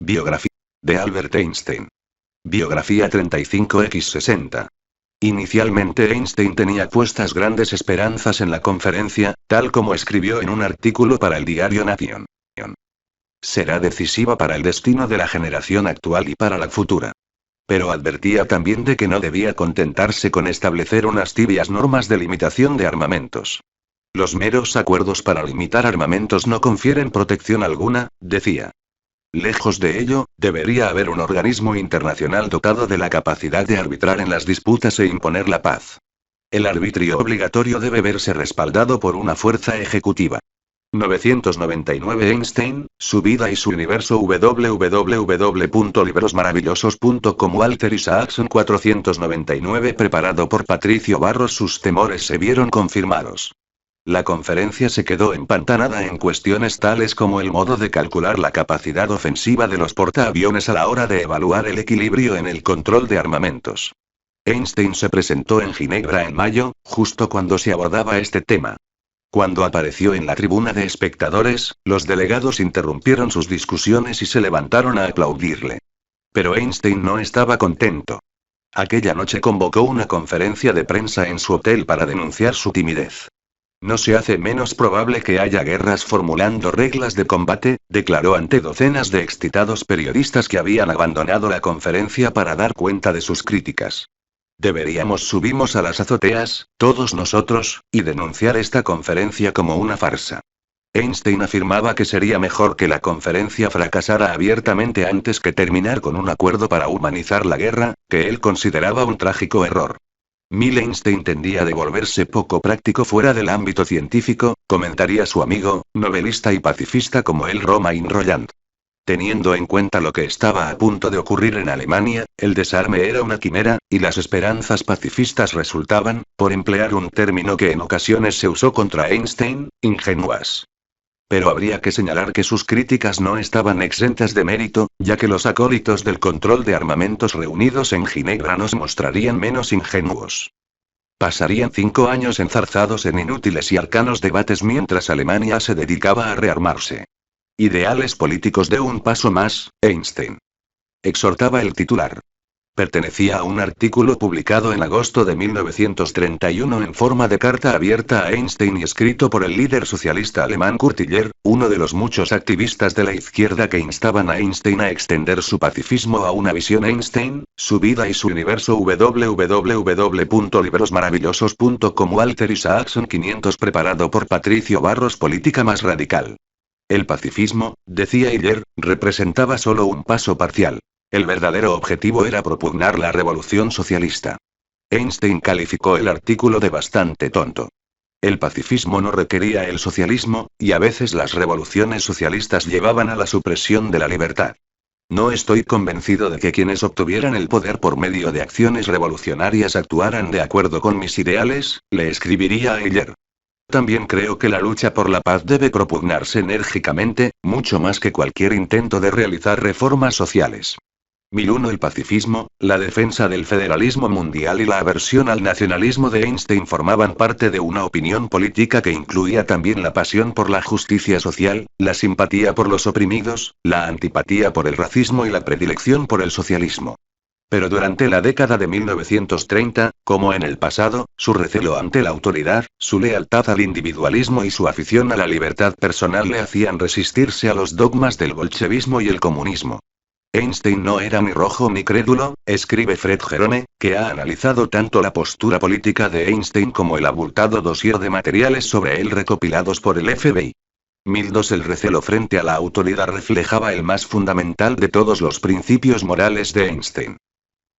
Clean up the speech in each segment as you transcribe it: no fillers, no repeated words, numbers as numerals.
Biografía de Albert Einstein. Biografía 35x60. Inicialmente Einstein tenía puestas grandes esperanzas en la conferencia, tal como escribió en un artículo para el diario Nation. Será decisiva para el destino de la generación actual y para la futura. Pero advertía también de que no debía contentarse con establecer unas tibias normas de limitación de armamentos. Los meros acuerdos para limitar armamentos no confieren protección alguna, decía. Lejos de ello, debería haber un organismo internacional dotado de la capacidad de arbitrar en las disputas e imponer la paz. El arbitrio obligatorio debe verse respaldado por una fuerza ejecutiva. 999 Einstein, su vida y su universo www.librosmaravillosos.com Walter Isaacson 499 Preparado por Patricio Barros. Sus temores se vieron confirmados. La conferencia se quedó empantanada en cuestiones tales como el modo de calcular la capacidad ofensiva de los portaaviones a la hora de evaluar el equilibrio en el control de armamentos. Einstein se presentó en Ginebra en mayo, justo cuando se abordaba este tema. Cuando apareció en la tribuna de espectadores, los delegados interrumpieron sus discusiones y se levantaron a aplaudirle. Pero Einstein no estaba contento. Aquella noche convocó una conferencia de prensa en su hotel para denunciar su timidez. No se hace menos probable que haya guerras formulando reglas de combate, declaró ante docenas de excitados periodistas que habían abandonado la conferencia para dar cuenta de sus críticas. Subimos a las azoteas, todos nosotros, y denunciar esta conferencia como una farsa. Einstein afirmaba que sería mejor que la conferencia fracasara abiertamente antes que terminar con un acuerdo para humanizar la guerra, que él consideraba un trágico error. Einstein tendía a volverse poco práctico fuera del ámbito científico, comentaría su amigo, novelista y pacifista como él Romain Rolland. Teniendo en cuenta lo que estaba a punto de ocurrir en Alemania, el desarme era una quimera, y las esperanzas pacifistas resultaban, por emplear un término que en ocasiones se usó contra Einstein, ingenuas. Pero habría que señalar que sus críticas no estaban exentas de mérito, ya que los acólitos del control de armamentos reunidos en Ginebra nos mostrarían menos ingenuos. Pasarían 5 años enzarzados en inútiles y arcanos debates mientras Alemania se dedicaba a rearmarse. Ideales políticos de un paso más, Einstein. Exhortaba el titular. Pertenecía a un artículo publicado en agosto de 1931 en forma de carta abierta a Einstein y escrito por el líder socialista alemán Kurt Tiller, uno de los muchos activistas de la izquierda que instaban a Einstein a extender su pacifismo a una visión Einstein, su vida y su universo www.librosmaravillosos.com Walter Isaacson 500 Preparado por Patricio Barros Política más radical. El pacifismo, decía Tiller, representaba solo un paso parcial. El verdadero objetivo era propugnar la revolución socialista. Einstein calificó el artículo de bastante tonto. El pacifismo no requería el socialismo, y a veces las revoluciones socialistas llevaban a la supresión de la libertad. No estoy convencido de que quienes obtuvieran el poder por medio de acciones revolucionarias actuaran de acuerdo con mis ideales, le escribiría a Tiller. También creo que la lucha por la paz debe propugnarse enérgicamente, mucho más que cualquier intento de realizar reformas sociales. 1001 El pacifismo, la defensa del federalismo mundial y la aversión al nacionalismo de Einstein formaban parte de una opinión política que incluía también la pasión por la justicia social, la simpatía por los oprimidos, la antipatía por el racismo y la predilección por el socialismo. Pero durante la década de 1930, como en el pasado, su recelo ante la autoridad, su lealtad al individualismo y su afición a la libertad personal le hacían resistirse a los dogmas del bolchevismo y el comunismo. Einstein no era ni rojo ni crédulo, escribe Fred Jerome, que ha analizado tanto la postura política de Einstein como el abultado dossier de materiales sobre él recopilados por el FBI. 1002 El recelo frente a la autoridad reflejaba el más fundamental de todos los principios morales de Einstein.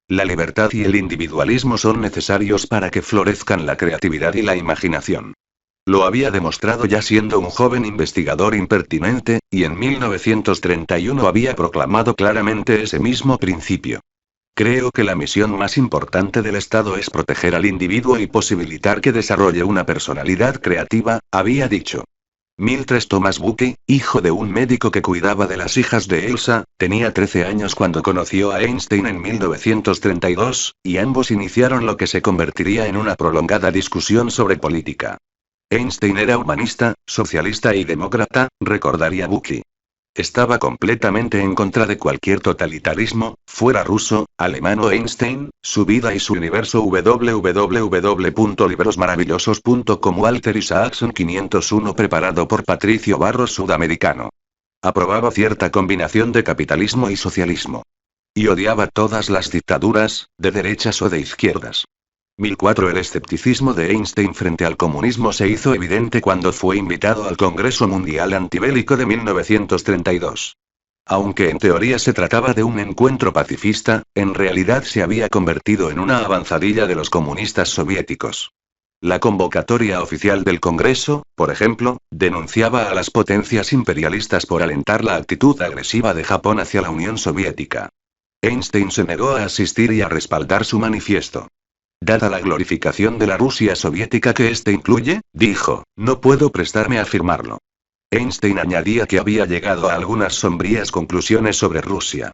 La libertad y el individualismo son necesarios para que florezcan la creatividad y la imaginación. Lo había demostrado ya siendo un joven investigador impertinente, y en 1931 había proclamado claramente ese mismo principio. Creo que la misión más importante del Estado es proteger al individuo y posibilitar que desarrolle una personalidad creativa, había dicho. 1003 Thomas Bucke, hijo de un médico que cuidaba de las hijas de Elsa, tenía 13 años cuando conoció a Einstein en 1932, y ambos iniciaron lo que se convertiría en una prolongada discusión sobre política. Einstein era humanista, socialista y demócrata, recordaría Bucke. Estaba completamente en contra de cualquier totalitarismo, fuera ruso, alemán o Einstein, su vida y su universo. www.librosmaravillosos.com Walter Isaacson 501 preparado por Patricio Barros sudamericano. Aprobaba cierta combinación de capitalismo y socialismo. Y odiaba todas las dictaduras, de derechas o de izquierdas. 1004 El escepticismo de Einstein frente al comunismo se hizo evidente cuando fue invitado al Congreso Mundial Antibélico de 1932. Aunque en teoría se trataba de un encuentro pacifista, en realidad se había convertido en una avanzadilla de los comunistas soviéticos. La convocatoria oficial del Congreso, por ejemplo, denunciaba a las potencias imperialistas por alentar la actitud agresiva de Japón hacia la Unión Soviética. Einstein se negó a asistir y a respaldar su manifiesto. Dada la glorificación de la Rusia soviética que este incluye, dijo, no puedo prestarme a afirmarlo. Einstein añadía que había llegado a algunas sombrías conclusiones sobre Rusia.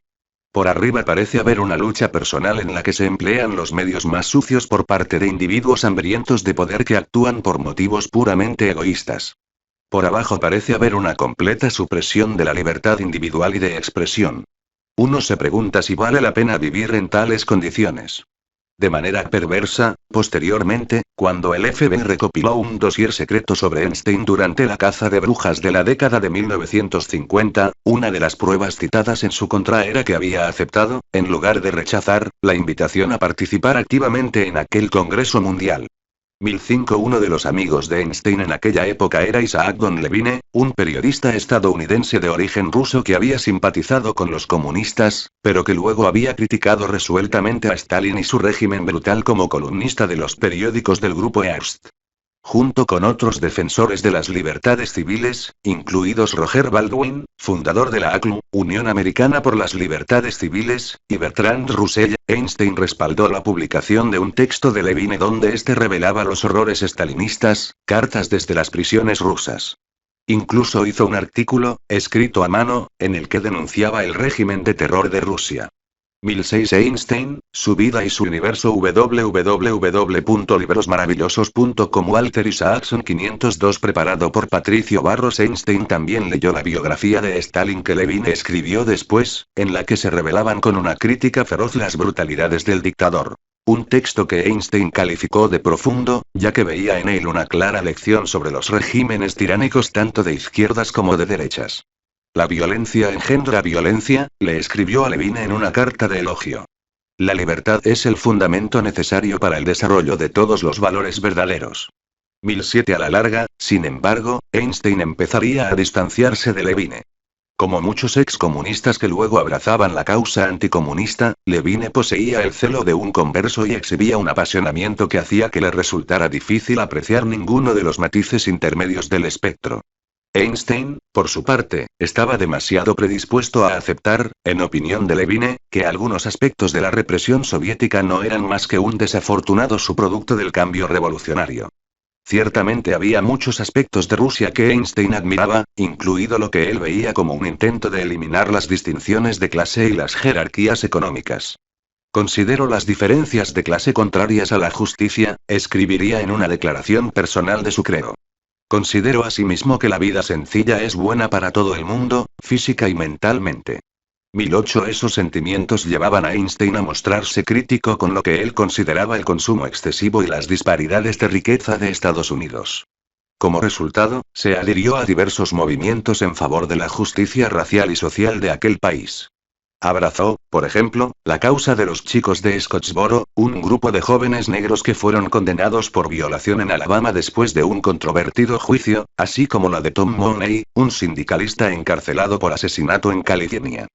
Por arriba parece haber una lucha personal en la que se emplean los medios más sucios por parte de individuos hambrientos de poder que actúan por motivos puramente egoístas. Por abajo parece haber una completa supresión de la libertad individual y de expresión. Uno se pregunta si vale la pena vivir en tales condiciones. De manera perversa, posteriormente, cuando el FBI recopiló un dossier secreto sobre Einstein durante la caza de brujas de la década de 1950, una de las pruebas citadas en su contra era que había aceptado, en lugar de rechazar, la invitación a participar activamente en aquel Congreso Mundial. 1005 Uno de los amigos de Einstein en aquella época era Isaac Don Levine, un periodista estadounidense de origen ruso que había simpatizado con los comunistas, pero que luego había criticado resueltamente a Stalin y su régimen brutal como columnista de los periódicos del grupo Hearst. Junto con otros defensores de las libertades civiles, incluidos Roger Baldwin, fundador de la ACLU, Unión Americana por las Libertades Civiles, y Bertrand Russell, Einstein respaldó la publicación de un texto de Levine donde éste revelaba los horrores estalinistas, cartas desde las prisiones rusas. Incluso hizo un artículo, escrito a mano, en el que denunciaba el régimen de terror de Rusia. 1006 Einstein, su vida y su universo. www.librosmaravillosos.com Walter Isaacson 502 preparado por Patricio Barros. Einstein también leyó la biografía de Stalin que Levine escribió después, en la que se revelaban con una crítica feroz las brutalidades del dictador. Un texto que Einstein calificó de profundo, ya que veía en él una clara lección sobre los regímenes tiránicos tanto de izquierdas como de derechas. La violencia engendra violencia, le escribió a Levine en una carta de elogio. La libertad es el fundamento necesario para el desarrollo de todos los valores verdaderos. 1007 A la larga, sin embargo, Einstein empezaría a distanciarse de Levine. Como muchos excomunistas que luego abrazaban la causa anticomunista, Levine poseía el celo de un converso y exhibía un apasionamiento que hacía que le resultara difícil apreciar ninguno de los matices intermedios del espectro. Einstein, por su parte, estaba demasiado predispuesto a aceptar, en opinión de Levine, que algunos aspectos de la represión soviética no eran más que un desafortunado subproducto del cambio revolucionario. Ciertamente había muchos aspectos de Rusia que Einstein admiraba, incluido lo que él veía como un intento de eliminar las distinciones de clase y las jerarquías económicas. Considero las diferencias de clase contrarias a la justicia, escribiría en una declaración personal de su credo. Considero asimismo que la vida sencilla es buena para todo el mundo, física y mentalmente. 1008 Esos sentimientos llevaban a Einstein a mostrarse crítico con lo que él consideraba el consumo excesivo y las disparidades de riqueza de Estados Unidos. Como resultado, se adhirió a diversos movimientos en favor de la justicia racial y social de aquel país. Abrazó, por ejemplo, la causa de los chicos de Scottsboro, un grupo de jóvenes negros que fueron condenados por violación en Alabama después de un controvertido juicio, así como la de Tom Mooney, un sindicalista encarcelado por asesinato en California.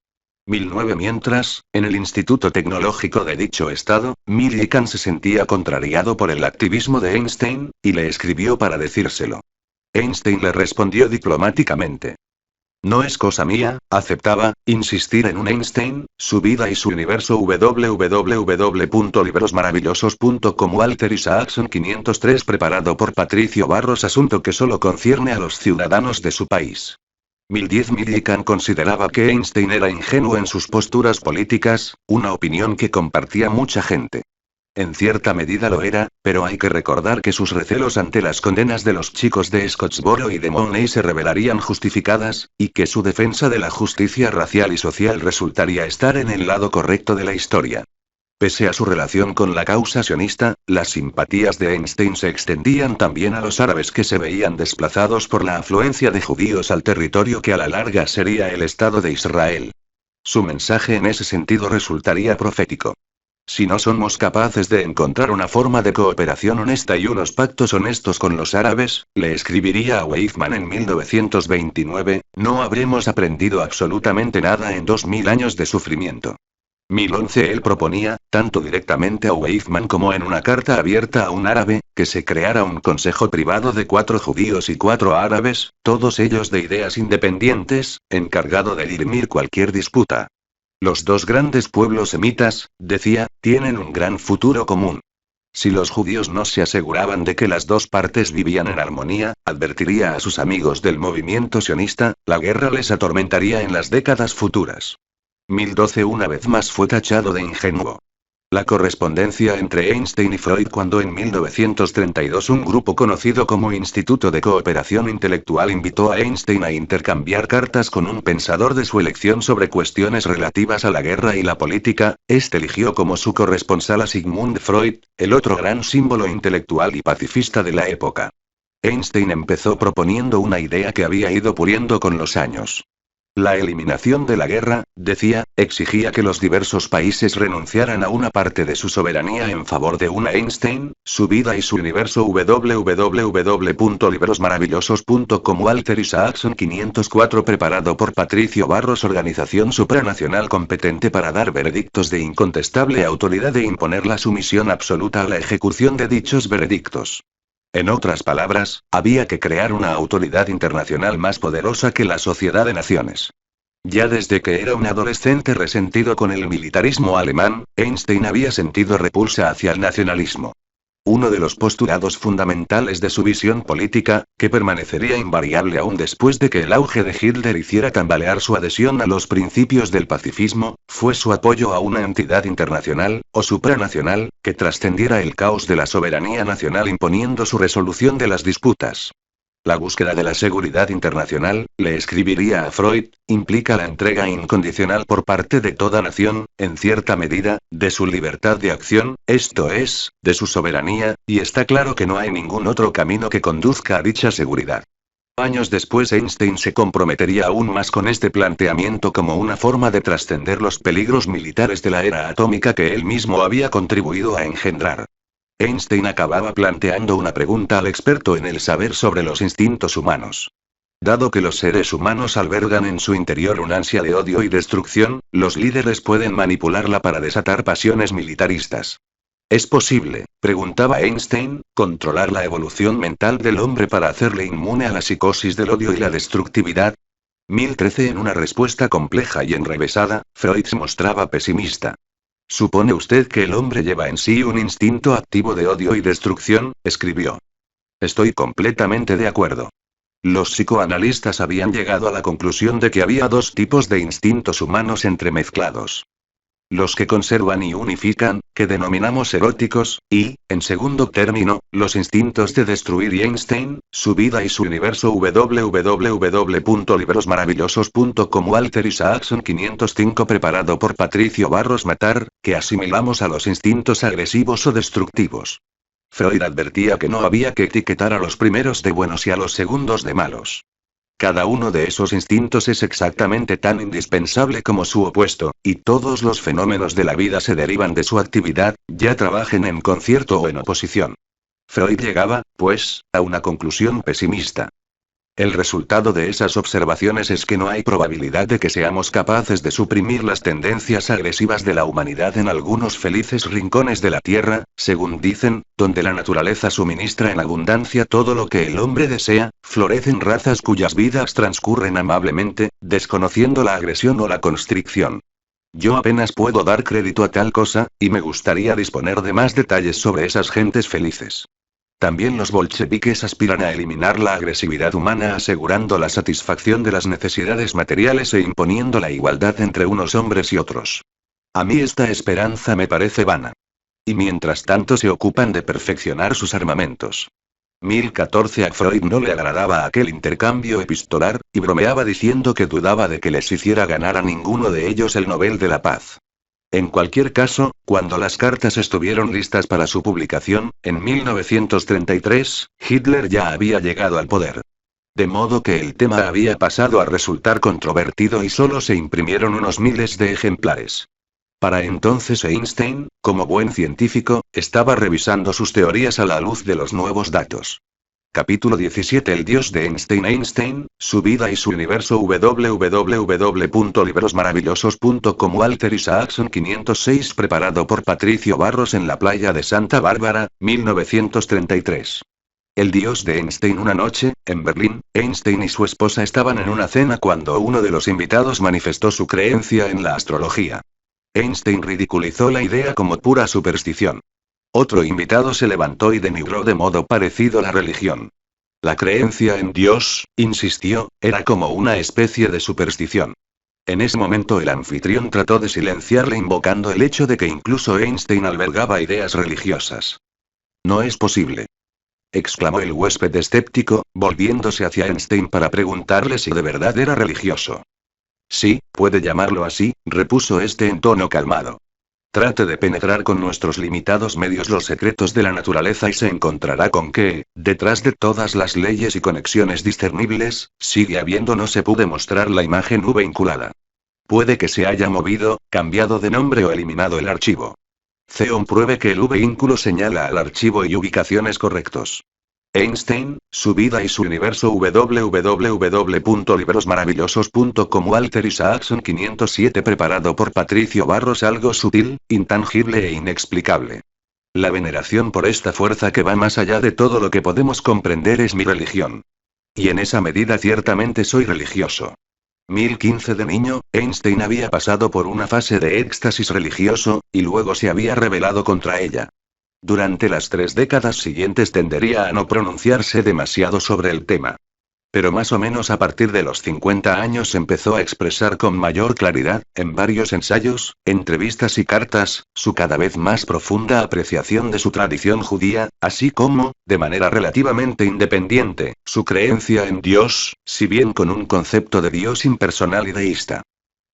1009 Mientras, en el Instituto Tecnológico de dicho estado, Millikan se sentía contrariado por el activismo de Einstein, y le escribió para decírselo. Einstein le respondió diplomáticamente. No es cosa mía, aceptaba, insistir en un Einstein, su vida y su universo. www.librosmaravillosos.com Walter Isaacson 503 preparado por Patricio Barros. Asunto que solo concierne a los ciudadanos de su país. 1010 Millikan consideraba que Einstein era ingenuo en sus posturas políticas, una opinión que compartía mucha gente. En cierta medida lo era, pero hay que recordar que sus recelos ante las condenas de los chicos de Scottsboro y de Monley se revelarían justificadas, y que su defensa de la justicia racial y social resultaría estar en el lado correcto de la historia. Pese a su relación con la causa sionista, las simpatías de Einstein se extendían también a los árabes que se veían desplazados por la afluencia de judíos al territorio que a la larga sería el Estado de Israel. Su mensaje en ese sentido resultaría profético. Si no somos capaces de encontrar una forma de cooperación honesta y unos pactos honestos con los árabes, le escribiría a Weizmann en 1929, no habremos aprendido absolutamente nada en 2000 años de sufrimiento. 1011 él proponía, tanto directamente a Weizmann como en una carta abierta a un árabe, que se creara un consejo privado de 4 judíos y 4 árabes, todos ellos de ideas independientes, encargado de dirimir cualquier disputa. Los dos grandes pueblos semitas, decía, tienen un gran futuro común. Si los judíos no se aseguraban de que las dos partes vivían en armonía, advertiría a sus amigos del movimiento sionista, la guerra les atormentaría en las décadas futuras. 1012 una vez más fue tachado de ingenuo. La correspondencia entre Einstein y Freud cuando en 1932 un grupo conocido como Instituto de Cooperación Intelectual invitó a Einstein a intercambiar cartas con un pensador de su elección sobre cuestiones relativas a la guerra y la política, este eligió como su corresponsal a Sigmund Freud, el otro gran símbolo intelectual y pacifista de la época. Einstein empezó proponiendo una idea que había ido puliendo con los años. La eliminación de la guerra, decía, exigía que los diversos países renunciaran a una parte de su soberanía en favor de una Einstein, su vida y su universo. www.librosmaravillosos.com Walter Isaacson 504 preparado por Patricio Barros Organización supranacional competente para dar veredictos de incontestable autoridad e imponer la sumisión absoluta a la ejecución de dichos veredictos. En otras palabras, había que crear una autoridad internacional más poderosa que la Sociedad de Naciones. Ya desde que era un adolescente resentido con el militarismo alemán, Einstein había sentido repulsa hacia el nacionalismo. Uno de los postulados fundamentales de su visión política, que permanecería invariable aún después de que el auge de Hitler hiciera tambalear su adhesión a los principios del pacifismo, fue su apoyo a una entidad internacional, o supranacional, que trascendiera el caos de la soberanía nacional imponiendo su resolución de las disputas. La búsqueda de la seguridad internacional, le escribiría a Freud, implica la entrega incondicional por parte de toda nación, en cierta medida, de su libertad de acción, esto es, de su soberanía, y está claro que no hay ningún otro camino que conduzca a dicha seguridad. Años después Einstein se comprometería aún más con este planteamiento como una forma de trascender los peligros militares de la era atómica que él mismo había contribuido a engendrar. Einstein acababa planteando una pregunta al experto en el saber sobre los instintos humanos. Dado que los seres humanos albergan en su interior un ansia de odio y destrucción, los líderes pueden manipularla para desatar pasiones militaristas. ¿Es posible, preguntaba Einstein, controlar la evolución mental del hombre para hacerle inmune a la psicosis del odio y la destructividad? 1013 En una respuesta compleja y enrevesada, Freud se mostraba pesimista. ¿Supone usted que el hombre lleva en sí un instinto activo de odio y destrucción?, escribió. Estoy completamente de acuerdo. Los psicoanalistas habían llegado a la conclusión de que había dos tipos de instintos humanos entremezclados. Los que conservan y unifican, que denominamos eróticos, y, en segundo término, los instintos de destruir. Y Einstein, su vida y su universo. www.librosmaravillosos.com Walter Isaacson 505 preparado por Patricio Barros Matar, que asimilamos a los instintos agresivos o destructivos. Freud advertía que no había que etiquetar a los primeros de buenos y a los segundos de malos. Cada uno de esos instintos es exactamente tan indispensable como su opuesto, y todos los fenómenos de la vida se derivan de su actividad, ya trabajen en concierto o en oposición. Freud llegaba, pues, a una conclusión pesimista. El resultado de esas observaciones es que no hay probabilidad de que seamos capaces de suprimir las tendencias agresivas de la humanidad en algunos felices rincones de la Tierra, según dicen, donde la naturaleza suministra en abundancia todo lo que el hombre desea, florecen razas cuyas vidas transcurren amablemente, desconociendo la agresión o la constricción. Yo apenas puedo dar crédito a tal cosa, y me gustaría disponer de más detalles sobre esas gentes felices. También los bolcheviques aspiran a eliminar la agresividad humana asegurando la satisfacción de las necesidades materiales e imponiendo la igualdad entre unos hombres y otros. A mí esta esperanza me parece vana. y mientras tanto se ocupan de perfeccionar sus armamentos. 1014 A Freud no le agradaba aquel intercambio epistolar, y bromeaba diciendo que dudaba de que les hiciera ganar a ninguno de ellos el Nobel de la Paz. En cualquier caso, cuando las cartas estuvieron listas para su publicación, en 1933, Hitler ya había llegado al poder. De modo que el tema había pasado a resultar controvertido y solo se imprimieron unos miles de ejemplares. Para entonces Einstein, como buen científico, estaba revisando sus teorías a la luz de los nuevos datos. Capítulo 17 El Dios de Einstein Einstein, su vida y su universo www.librosmaravillosos.com Walter Isaacson 506 Preparado por Patricio Barros en la playa de Santa Bárbara, 1933. El Dios de Einstein Una noche, en Berlín, Einstein y su esposa estaban en una cena cuando uno de los invitados manifestó su creencia en la astrología. Einstein ridiculizó la idea como pura superstición. Otro invitado se levantó y denigró de modo parecido la religión. La creencia en Dios, insistió, era como una especie de superstición. En ese momento el anfitrión trató de silenciarle invocando el hecho de que incluso Einstein albergaba ideas religiosas. No es posible, exclamó el huésped escéptico, volviéndose hacia Einstein para preguntarle si de verdad era religioso. Sí, puede llamarlo así, repuso este en tono calmado. Trate de penetrar con nuestros limitados medios los secretos de la naturaleza y se encontrará con que, detrás de todas las leyes y conexiones discernibles, sigue habiendo no se puede mostrar la imagen V vinculada. Puede que se haya movido, cambiado de nombre o eliminado el archivo. Theon pruebe que el V vínculo señala al archivo y ubicaciones correctos. Einstein, su vida y su universo www.librosmaravillosos.com Walter Isaacson 507 Preparado por Patricio Barros Algo sutil, intangible e inexplicable. La veneración por esta fuerza que va más allá de todo lo que podemos comprender es mi religión. Y en esa medida ciertamente soy religioso. 1015 De niño, Einstein había pasado por una fase de éxtasis religioso, y luego se había rebelado contra ella. Durante las 3 décadas siguientes tendería a no pronunciarse demasiado sobre el tema. Pero más o menos a partir de los 50 años empezó a expresar con mayor claridad, en varios ensayos, entrevistas y cartas, su cada vez más profunda apreciación de su tradición judía, así como, de manera relativamente independiente, su creencia en Dios, si bien con un concepto de Dios impersonal y deísta.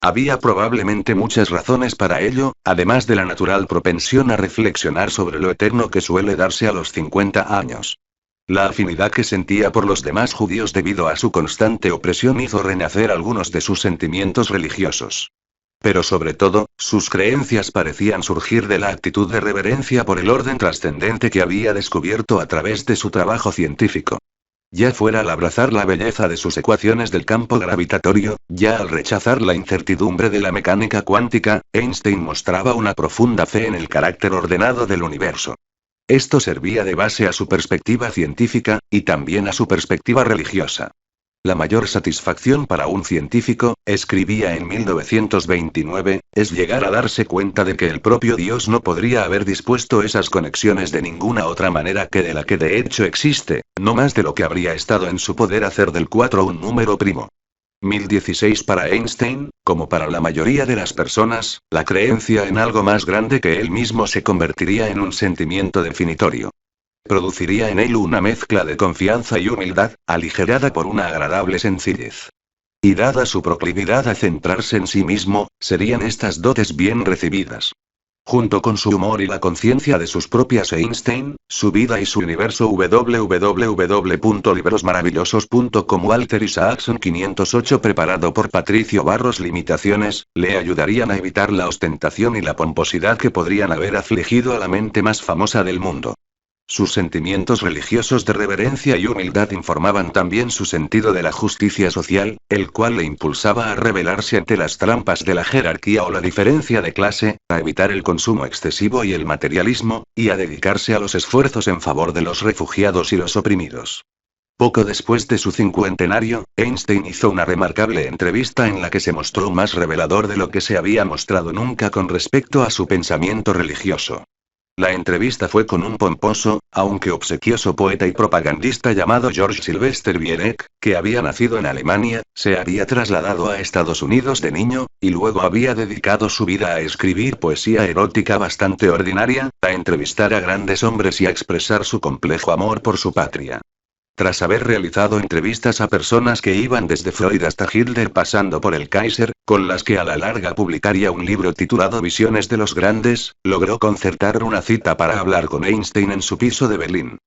Había probablemente muchas razones para ello, además de la natural propensión a reflexionar sobre lo eterno que suele darse a los 50 años. La afinidad que sentía por los demás judíos debido a su constante opresión hizo renacer algunos de sus sentimientos religiosos. Pero sobre todo, sus creencias parecían surgir de la actitud de reverencia por el orden trascendente que había descubierto a través de su trabajo científico. Ya fuera al abrazar la belleza de sus ecuaciones del campo gravitatorio, ya al rechazar la incertidumbre de la mecánica cuántica, Einstein mostraba una profunda fe en el carácter ordenado del universo. Esto servía de base a su perspectiva científica, y también a su perspectiva religiosa. La mayor satisfacción para un científico, escribía en 1929, es llegar a darse cuenta de que el propio Dios no podría haber dispuesto esas conexiones de ninguna otra manera que de la que de hecho existe, no más de lo que habría estado en su poder hacer del 4 un número primo. 1016 Para Einstein, como para la mayoría de las personas, la creencia en algo más grande que él mismo se convertiría en un sentimiento definitorio. Produciría en él una mezcla de confianza y humildad, aligerada por una agradable sencillez. Y dada su proclividad a centrarse en sí mismo, serían estas dotes bien recibidas. Junto con su humor y la conciencia de sus propias Einstein, su vida y su universo www.librosmaravillosos.com Walter Isaacson 508 Preparado por Patricio Barros Limitaciones, le ayudarían a evitar la ostentación y la pomposidad que podrían haber afligido a la mente más famosa del mundo. Sus sentimientos religiosos de reverencia y humildad informaban también su sentido de la justicia social, el cual le impulsaba a rebelarse ante las trampas de la jerarquía o la diferencia de clase, a evitar el consumo excesivo y el materialismo, y a dedicarse a los esfuerzos en favor de los refugiados y los oprimidos. Poco después de su cincuentenario, Einstein hizo una remarcable entrevista en la que se mostró más revelador de lo que se había mostrado nunca con respecto a su pensamiento religioso. La entrevista fue con un pomposo, aunque obsequioso poeta y propagandista llamado George Sylvester Viereck, que había nacido en Alemania, se había trasladado a Estados Unidos de niño, y luego había dedicado su vida a escribir poesía erótica bastante ordinaria, a entrevistar a grandes hombres y a expresar su complejo amor por su patria. Tras haber realizado entrevistas a personas que iban desde Freud hasta Hitler pasando por el Kaiser, con las que a la larga publicaría un libro titulado Visiones de los Grandes, logró concertar una cita para hablar con Einstein en su piso de Berlín.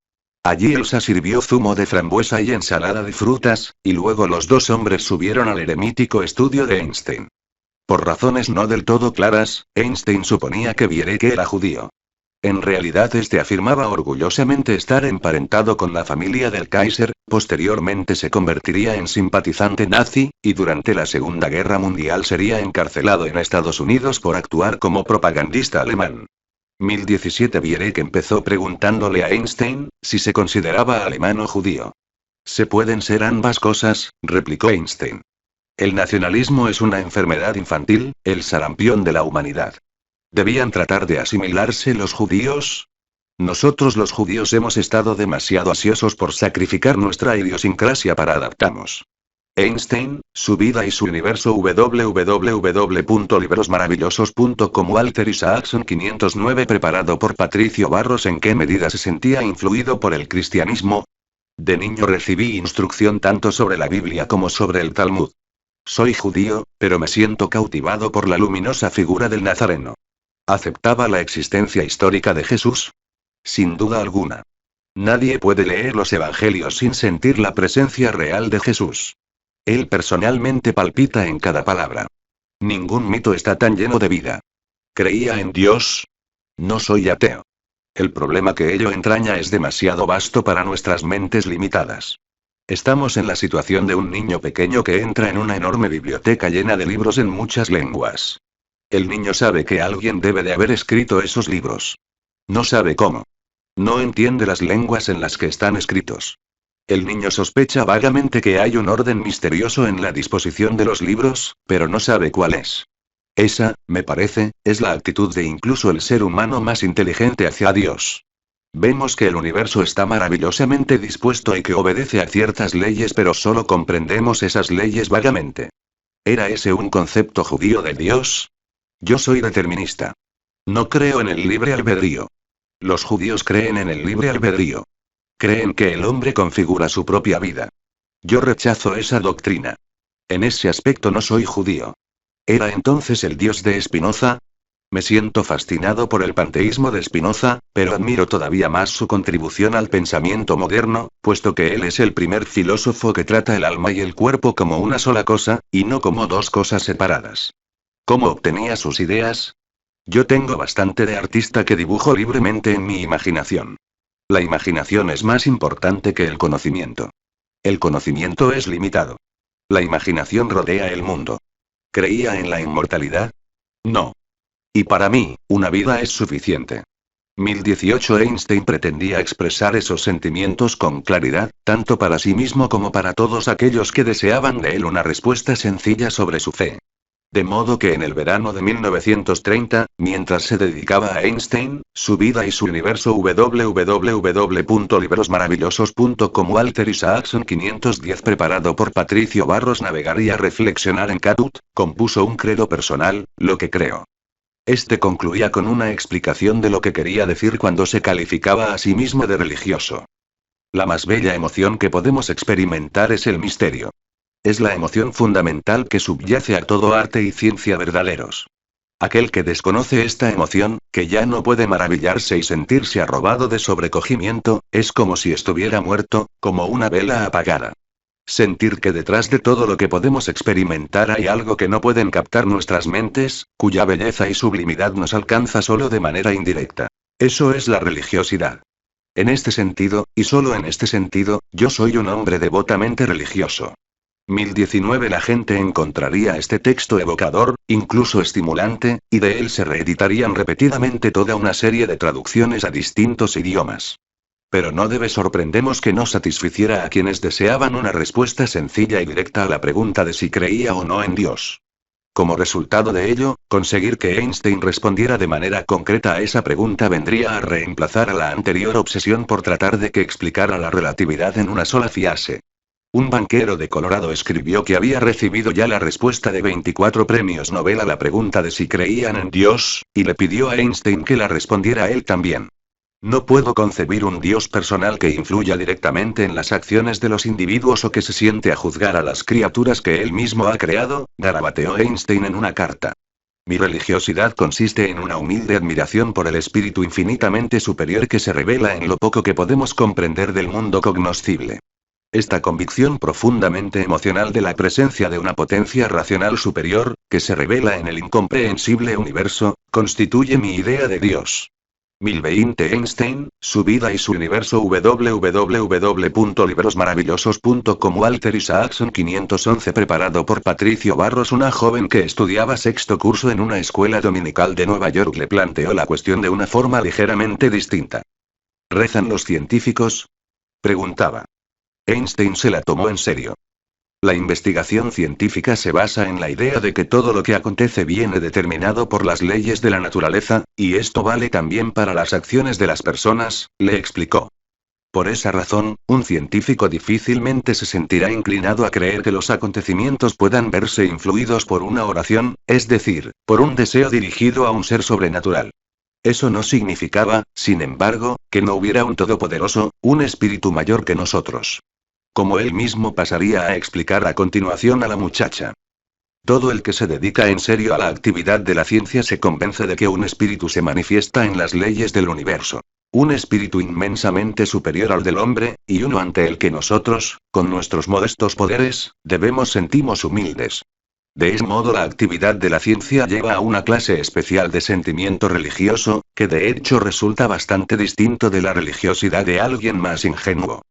Allí Elsa sirvió zumo de frambuesa y ensalada de frutas, y luego los dos hombres subieron al eremítico estudio de Einstein. Por razones no del todo claras, Einstein suponía que Viereck era judío. En realidad este afirmaba orgullosamente estar emparentado con la familia del Kaiser, posteriormente se convertiría en simpatizante nazi, y durante la Segunda Guerra Mundial sería encarcelado en Estados Unidos por actuar como propagandista alemán. 1017 Viereck empezó preguntándole a Einstein, si se consideraba alemán o judío. Se pueden ser ambas cosas, replicó Einstein. El nacionalismo es una enfermedad infantil, el sarampión de la humanidad. ¿Debían tratar de asimilarse los judíos? Nosotros los judíos hemos estado demasiado ansiosos por sacrificar nuestra idiosincrasia para adaptarnos. Einstein, su vida y su universo www.librosmaravillosos.com Walter Isaacson 509 preparado por Patricio Barros ¿En qué medida se sentía influido por el cristianismo? De niño recibí instrucción tanto sobre la Biblia como sobre el Talmud. Soy judío, pero me siento cautivado por la luminosa figura del Nazareno. ¿Aceptaba la existencia histórica de Jesús? Sin duda alguna. Nadie puede leer los evangelios sin sentir la presencia real de Jesús. Él personalmente palpita en cada palabra. Ningún mito está tan lleno de vida. ¿Creía en Dios? No soy ateo. El problema que ello entraña es demasiado vasto para nuestras mentes limitadas. Estamos en la situación de un niño pequeño que entra en una enorme biblioteca llena de libros en muchas lenguas. El niño sabe que alguien debe de haber escrito esos libros. No sabe cómo. No entiende las lenguas en las que están escritos. El niño sospecha vagamente que hay un orden misterioso en la disposición de los libros, pero no sabe cuál es. Esa, me parece, es la actitud de incluso el ser humano más inteligente hacia Dios. Vemos que el universo está maravillosamente dispuesto y que obedece a ciertas leyes, pero solo comprendemos esas leyes vagamente. ¿Era ese un concepto judío de Dios? Yo soy determinista. No creo en el libre albedrío. Los judíos creen en el libre albedrío. Creen que el hombre configura su propia vida. Yo rechazo esa doctrina. En ese aspecto no soy judío. ¿Era entonces el Dios de Spinoza? Me siento fascinado por el panteísmo de Spinoza, pero admiro todavía más su contribución al pensamiento moderno, puesto que él es el primer filósofo que trata el alma y el cuerpo como una sola cosa, y no como dos cosas separadas. ¿Cómo obtenía sus ideas? Yo tengo bastante de artista que dibujo libremente en mi imaginación. La imaginación es más importante que el conocimiento. El conocimiento es limitado. La imaginación rodea el mundo. ¿Creía en la inmortalidad? No. Y para mí, una vida es suficiente. 1018 Einstein pretendía expresar esos sentimientos con claridad, tanto para sí mismo como para todos aquellos que deseaban de él una respuesta sencilla sobre su fe. De modo que en el verano de 1930, mientras se dedicaba a Einstein, su vida y su universo www.librosmaravillosos.com Walter Isaacson 510 preparado por Patricio Barros navegar y a reflexionar en Catut, compuso un credo personal, lo que creo. Este concluía con una explicación de lo que quería decir cuando se calificaba a sí mismo de religioso. La más bella emoción que podemos experimentar es el misterio. Es la emoción fundamental que subyace a todo arte y ciencia verdaderos. Aquel que desconoce esta emoción, que ya no puede maravillarse y sentirse arrobado de sobrecogimiento, es como si estuviera muerto, como una vela apagada. Sentir que detrás de todo lo que podemos experimentar hay algo que no pueden captar nuestras mentes, cuya belleza y sublimidad nos alcanza solo de manera indirecta. Eso es la religiosidad. En este sentido, y solo en este sentido, yo soy un hombre devotamente religioso. 1019 La gente encontraría este texto evocador, incluso estimulante, y de él se reeditarían repetidamente toda una serie de traducciones a distintos idiomas. Pero no debe sorprendernos que no satisficiera a quienes deseaban una respuesta sencilla y directa a la pregunta de si creía o no en Dios. Como resultado de ello, conseguir que Einstein respondiera de manera concreta a esa pregunta vendría a reemplazar a la anterior obsesión por tratar de que explicara la relatividad en una sola frase. Un banquero de Colorado escribió que había recibido ya la respuesta de 24 premios Nobel a la pregunta de si creían en Dios, y le pidió a Einstein que la respondiera él también. No puedo concebir un Dios personal que influya directamente en las acciones de los individuos o que se siente a juzgar a las criaturas que él mismo ha creado, garabateó Einstein en una carta. Mi religiosidad consiste en una humilde admiración por el espíritu infinitamente superior que se revela en lo poco que podemos comprender del mundo cognoscible. Esta convicción profundamente emocional de la presencia de una potencia racional superior, que se revela en el incomprensible universo, constituye mi idea de Dios. 1020 Einstein, su vida y su universo www.librosmaravillosos.com Walter Isaacson 511 preparado por Patricio Barros. Una joven que estudiaba sexto curso en una escuela dominical de Nueva York le planteó la cuestión de una forma ligeramente distinta. ¿Rezan los científicos?, preguntaba. Einstein se la tomó en serio. La investigación científica se basa en la idea de que todo lo que acontece viene determinado por las leyes de la naturaleza, y esto vale también para las acciones de las personas, le explicó. Por esa razón, un científico difícilmente se sentirá inclinado a creer que los acontecimientos puedan verse influidos por una oración, es decir, por un deseo dirigido a un ser sobrenatural. Eso no significaba, sin embargo, que no hubiera un todopoderoso, un espíritu mayor que nosotros. Como él mismo pasaría a explicar a continuación a la muchacha. Todo el que se dedica en serio a la actividad de la ciencia se convence de que un espíritu se manifiesta en las leyes del universo. Un espíritu inmensamente superior al del hombre, y uno ante el que nosotros, con nuestros modestos poderes, debemos sentirnos humildes. De ese modo la actividad de la ciencia lleva a una clase especial de sentimiento religioso, que de hecho resulta bastante distinto de la religiosidad de alguien más ingenuo.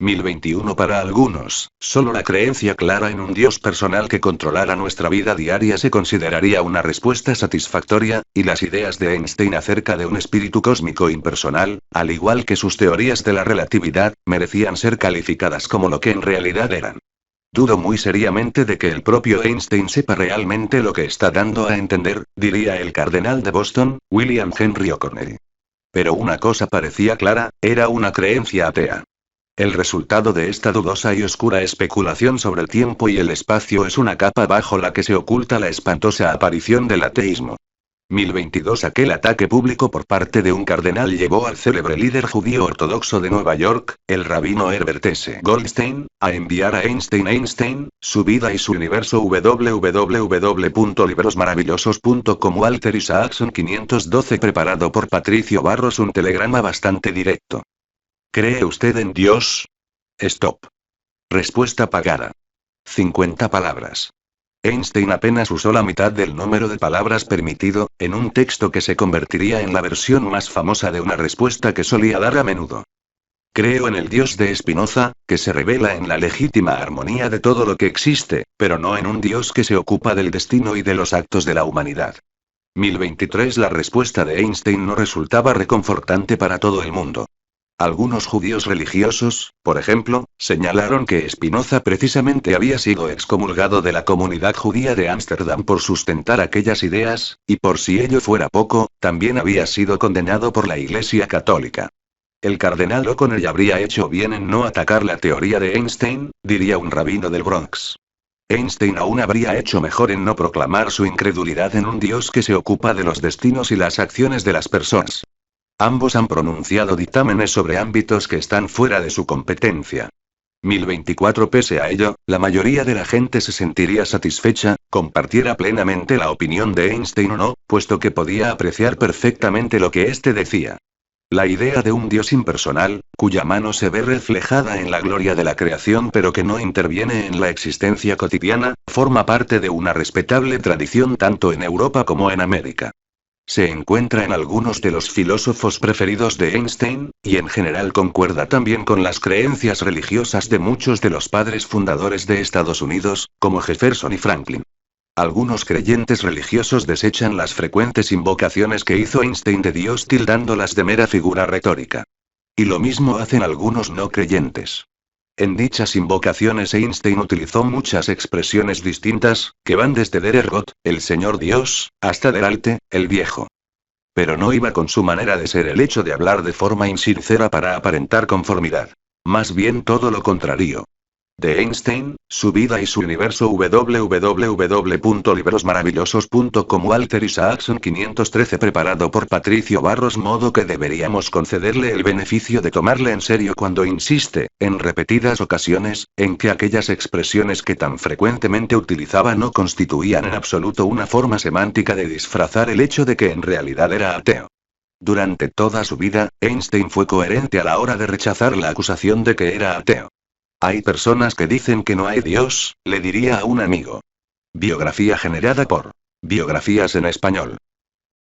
1021 Para algunos, solo la creencia clara en un Dios personal que controlara nuestra vida diaria se consideraría una respuesta satisfactoria, y las ideas de Einstein acerca de un espíritu cósmico impersonal, al igual que sus teorías de la relatividad, merecían ser calificadas como lo que en realidad eran. Dudo muy seriamente de que el propio Einstein sepa realmente lo que está dando a entender, diría el cardenal de Boston, William Henry O'Connell. Pero una cosa parecía clara, era una creencia atea. El resultado de esta dudosa y oscura especulación sobre el tiempo y el espacio es una capa bajo la que se oculta la espantosa aparición del ateísmo. 1022 Aquel ataque público por parte de un cardenal llevó al célebre líder judío ortodoxo de Nueva York, el rabino Herbert S. Goldstein, a enviar a Einstein, su vida y su universo www.librosmaravillosos.com Walter Isaacson 512 preparado por Patricio Barros un telegrama bastante directo. ¿Cree usted en Dios? Stop. Respuesta pagada. 50 palabras. Einstein apenas usó la mitad del número de palabras permitido, en un texto que se convertiría en la versión más famosa de una respuesta que solía dar a menudo. Creo en el Dios de Spinoza, que se revela en la legítima armonía de todo lo que existe, pero no en un Dios que se ocupa del destino y de los actos de la humanidad. 1023 La respuesta de Einstein no resultaba reconfortante para todo el mundo. Algunos judíos religiosos, por ejemplo, señalaron que Spinoza precisamente había sido excomulgado de la comunidad judía de Ámsterdam por sustentar aquellas ideas, y por si ello fuera poco, también había sido condenado por la Iglesia Católica. El cardenal O'Connell habría hecho bien en no atacar la teoría de Einstein, diría un rabino del Bronx. Einstein aún habría hecho mejor en no proclamar su incredulidad en un Dios que se ocupa de los destinos y las acciones de las personas. Ambos han pronunciado dictámenes sobre ámbitos que están fuera de su competencia. 1024 Pese a ello, la mayoría de la gente se sentiría satisfecha, compartiera plenamente la opinión de Einstein o no, puesto que podía apreciar perfectamente lo que éste decía. La idea de un Dios impersonal, cuya mano se ve reflejada en la gloria de la creación pero que no interviene en la existencia cotidiana, forma parte de una respetable tradición tanto en Europa como en América. Se encuentra en algunos de los filósofos preferidos de Einstein, y en general concuerda también con las creencias religiosas de muchos de los padres fundadores de Estados Unidos, como Jefferson y Franklin. Algunos creyentes religiosos desechan las frecuentes invocaciones que hizo Einstein de Dios tildándolas de mera figura retórica. Y lo mismo hacen algunos no creyentes. En dichas invocaciones Einstein utilizó muchas expresiones distintas, que van desde Der Ergot, el Señor Dios, hasta Der Alte, el Viejo. Pero no iba con su manera de ser el hecho de hablar de forma insincera para aparentar conformidad. Más bien todo lo contrario. De Einstein, su vida y su universo www.librosmaravillosos.com Walter Isaacson 513 preparado por Patricio Barros modo que deberíamos concederle el beneficio de tomarle en serio cuando insiste, en repetidas ocasiones, en que aquellas expresiones que tan frecuentemente utilizaba no constituían en absoluto una forma semántica de disfrazar el hecho de que en realidad era ateo. Durante toda su vida, Einstein fue coherente a la hora de rechazar la acusación de que era ateo. Hay personas que dicen que no hay Dios, le diría a un amigo. Biografía generada por Biografías en Español.